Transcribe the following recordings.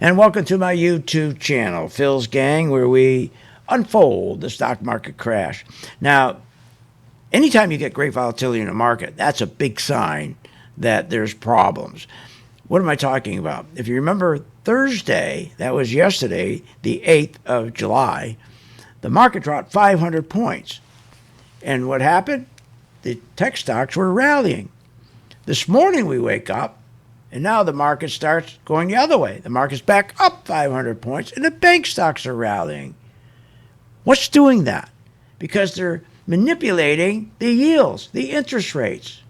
And welcome to my YouTube channel, Phil's Gang, where we unfold the stock market crash. Now, anytime you get great volatility in the market, that's a big sign that there's problems. What am I talking about? If you remember Thursday, that was yesterday, the 8th of July, the market dropped 500 points. And what happened? The tech stocks were rallying. This morning we wake up, and now the market starts going the other way. The market's back up 500 points, and the bank stocks are rallying. What's doing that? Because they're manipulating the yields, the interest rates.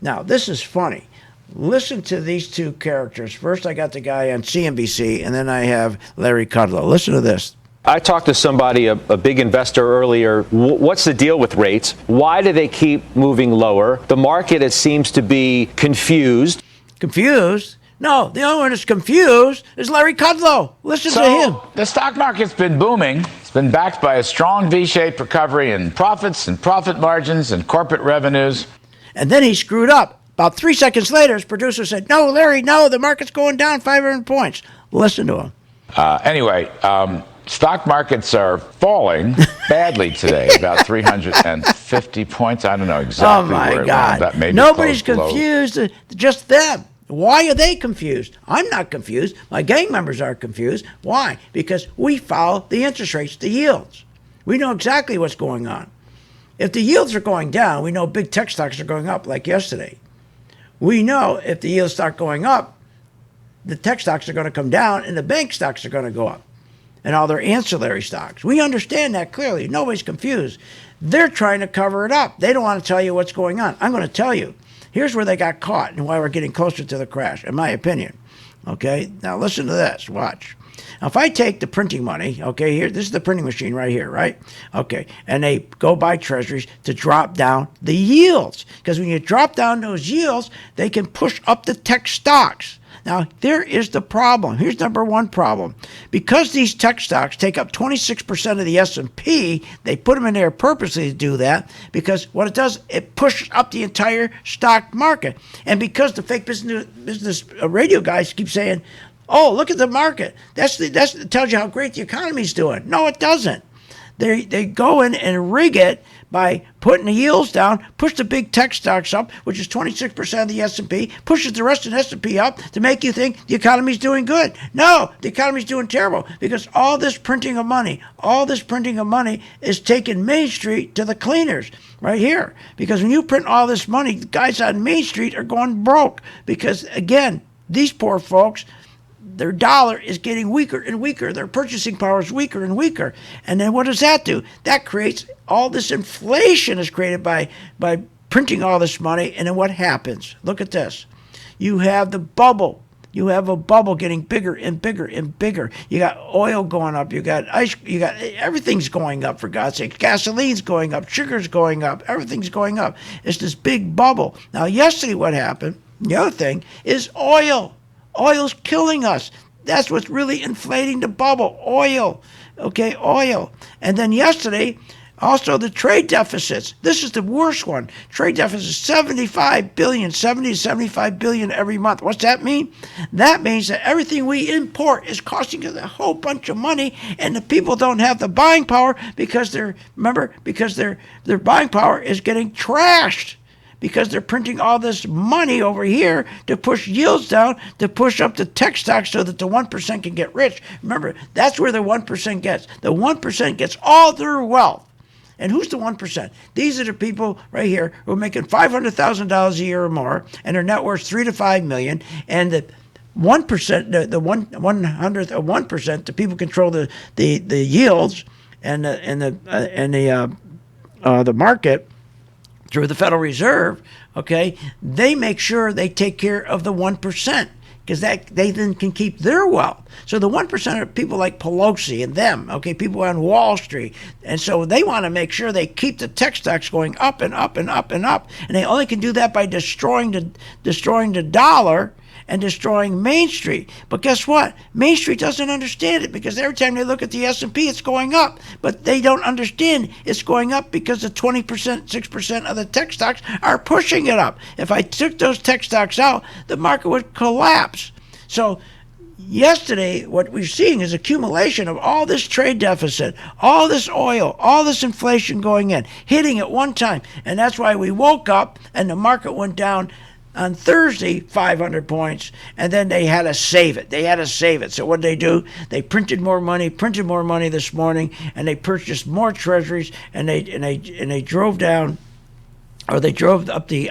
Now, this is funny. Listen to these two characters. First, I got the guy on CNBC, and then I have Larry Kudlow. Listen to this. I talked to somebody, a big investor earlier. What's the deal with rates? Why do they keep moving lower? The market, it seems to be confused. Confused? No, the only one that's confused is Larry Kudlow. Listen to him. The stock market's been booming. It's been backed by a strong V-shaped recovery in profits and profit margins and corporate revenues. And then he screwed up. About 3 seconds later, his producer said, "No, Larry, no, the market's going down 500 points. Listen to him. Anyway, stock markets are falling badly today, about 350 points. I don't know exactly where it God. That maybe Nobody's confused, just them. Why are they confused? I'm not confused. My gang members are confused. Why? Because we follow the interest rates, the yields. We know exactly what's going on. If the yields are going down, we know big tech stocks are going up like yesterday. We know if the yields start going up, the tech stocks are going to come down and the bank stocks are going to go up and all their ancillary stocks. We understand that clearly. Nobody's confused. They're trying to cover it up. They don't want to tell you what's going on. I'm going to tell you. Here's where they got caught and why we're getting closer to the crash, in my opinion. Okay, now listen to this. Watch. Now, if I take the printing money, okay, here, this is the printing machine right here, right? Okay, and they go buy treasuries to drop down the yields. Because when you drop down those yields, they can push up the tech stocks. Now, there is the problem. Here's number one problem. Because these tech stocks take up 26% of the S&P, they put them in there purposely to do that because what it does, it pushes up the entire stock market. And because the fake business radio guys keep saying, oh, look at the market. That tells you how great the economy's doing. No, it doesn't. They go in and rig it by putting the yields down, push the big tech stocks up, which is 26% of the S&P, pushes the rest of the S&P up to make you think the economy's doing good. No, the economy's doing terrible because all this printing of money is taking Main Street to the cleaners right here. Because when you print all this money, the guys on Main Street are going broke because, again, these poor folks, their dollar is getting weaker and weaker. Their purchasing power is weaker and weaker. And then what does that do? That creates all this inflation is created by printing all this money. And then what happens? Look at this. You have the bubble. You have a bubble getting bigger and bigger and bigger. You got oil going up. You got ice. You got everything's going up, for God's sake. Gasoline's going up. Sugar's going up. Everything's going up. It's this big bubble. Now, yesterday what happened, the other thing, is oil. Oil's killing us. That's what's really inflating the bubble. Oil. Okay, oil. And then yesterday, also the trade deficits. This is the worst one. Trade deficits, 75 billion, 70 to 75 billion every month. What's that mean? That means that everything we import is costing us a whole bunch of money, and the people don't have the buying power because their buying power is getting trashed. Because they're printing all this money over here to push yields down, to push up the tech stocks so that the 1% can get rich. Remember, that's where the 1% gets. The 1% gets all their wealth. And who's the 1%? These are the people right here who are making $500,000 a year or more, and their net worth $3 to $5 million. And the 1%, the 1/100th of 1%, the people control the yields and the market. Through the Federal Reserve, okay, they make sure they take care of the 1% because they then can keep their wealth. So the 1% are people like Pelosi and them, okay, people on Wall Street. And so they want to make sure they keep the tech stocks going up and up and up and up. And they only can do that by destroying the dollar and destroying Main Street. But guess what? Main Street doesn't understand it because every time they look at the S&P, it's going up. But they don't understand it's going up because the 20%, 6% of the tech stocks are pushing it up. If I took those tech stocks out, the market would collapse. So yesterday, what we're seeing is accumulation of all this trade deficit, all this oil, all this inflation going in, hitting at one time. And that's why we woke up and the market went down on Thursday 500 points, and then they had to save it. So what did they do? They printed more money this morning, and they purchased more treasuries, and they drove down, or they drove up the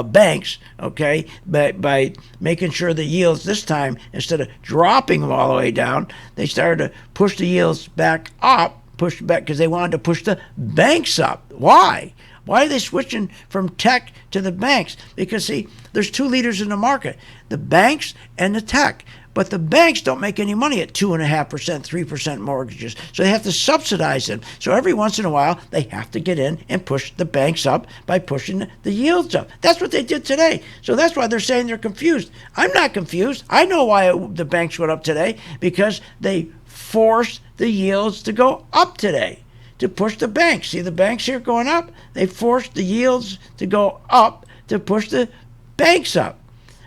banks, okay, by making sure the yields this time, instead of dropping them all the way down, they started to push the yields back up, push back, because they wanted to push the banks up. Why? Why are they switching from tech to the banks? Because, see, there's two leaders in the market, the banks and the tech. But the banks don't make any money at 2.5%, 3% mortgages. So they have to subsidize them. So every once in a while, they have to get in and push the banks up by pushing the yields up. That's what they did today. So that's why they're saying they're confused. I'm not confused. I know why the banks went up today, because they forced the yields to go up today to push the banks. See the banks here going up? They forced the yields to go up to push the banks up.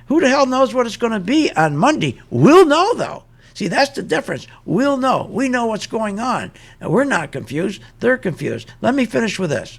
Who the hell knows what it's going to be on Monday? We'll know, though. See, that's the difference. We'll know. We know what's going on. And we're not confused. They're confused. Let me finish with this.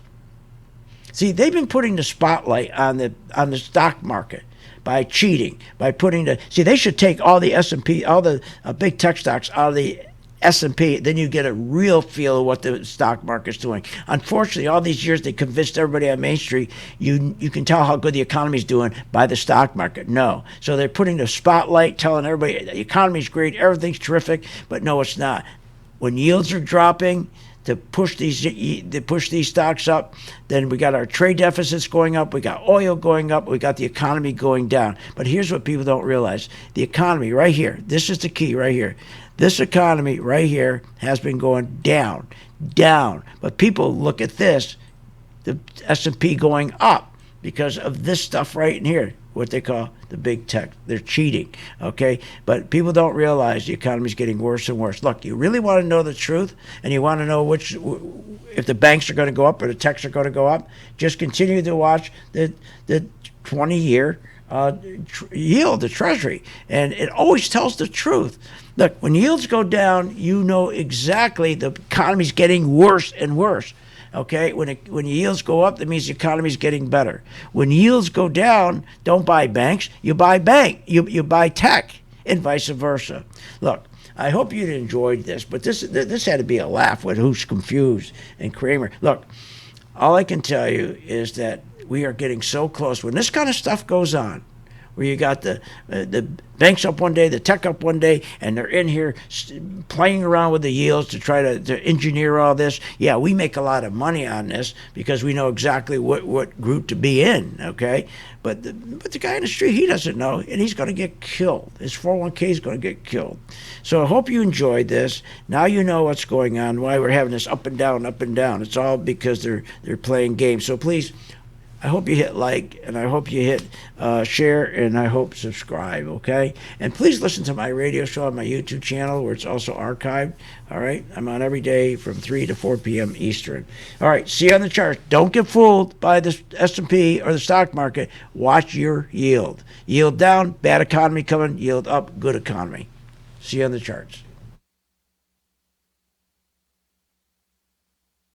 See, they've been putting the spotlight on the stock market by cheating, by putting they should take all the S&P, all the big tech stocks out of the S&P, then you get a real feel of what the stock market's doing. Unfortunately, all these years they convinced everybody on Main Street you can tell how good the economy's doing by the stock market. No. So they're putting the spotlight, telling everybody the economy's great, everything's terrific, but no, it's not. When yields are dropping to push these stocks up, then we got our trade deficits going up, we got oil going up, we got the economy going down. But here's what people don't realize. The economy right here, this is the key right here. This economy right here has been going down. But people look at this, the S&P going up, because of this stuff right in here, what they call the big tech. They're cheating, okay? But people don't realize the economy's getting worse and worse. Look, you really want to know the truth, and you want to know if the banks are going to go up or the techs are going to go up, just continue to watch the 20-year yield, the Treasury, and it always tells the truth. Look, when yields go down, you know exactly the economy's getting worse and worse. Okay, when yields go up, that means the economy's getting better. When yields go down, don't buy banks. You buy you buy tech, and vice versa. Look, I hope you enjoyed this, but this had to be a laugh with Who's Confused and Kramer. Look, all I can tell you is that we are getting so close. When this kind of stuff goes on, where you got the banks up one day, the tech up one day, and they're in here playing around with the yields to try to engineer all this. Yeah, we make a lot of money on this because we know exactly what group to be in, okay? But the guy in the street, he doesn't know, and he's going to get killed. His 401k is going to get killed. So I hope you enjoyed this. Now you know what's going on, why we're having this up and down, up and down. It's all because they're playing games. So please, I hope you hit like, and I hope you hit share, and I hope subscribe, okay? And please listen to my radio show on my YouTube channel, where it's also archived, all right? I'm on every day from 3 to 4 p.m. Eastern. All right, see you on the chart. Don't get fooled by the S&P or the stock market. Watch your yield. Yield down, bad economy coming. Yield up, good economy. See you on the charts.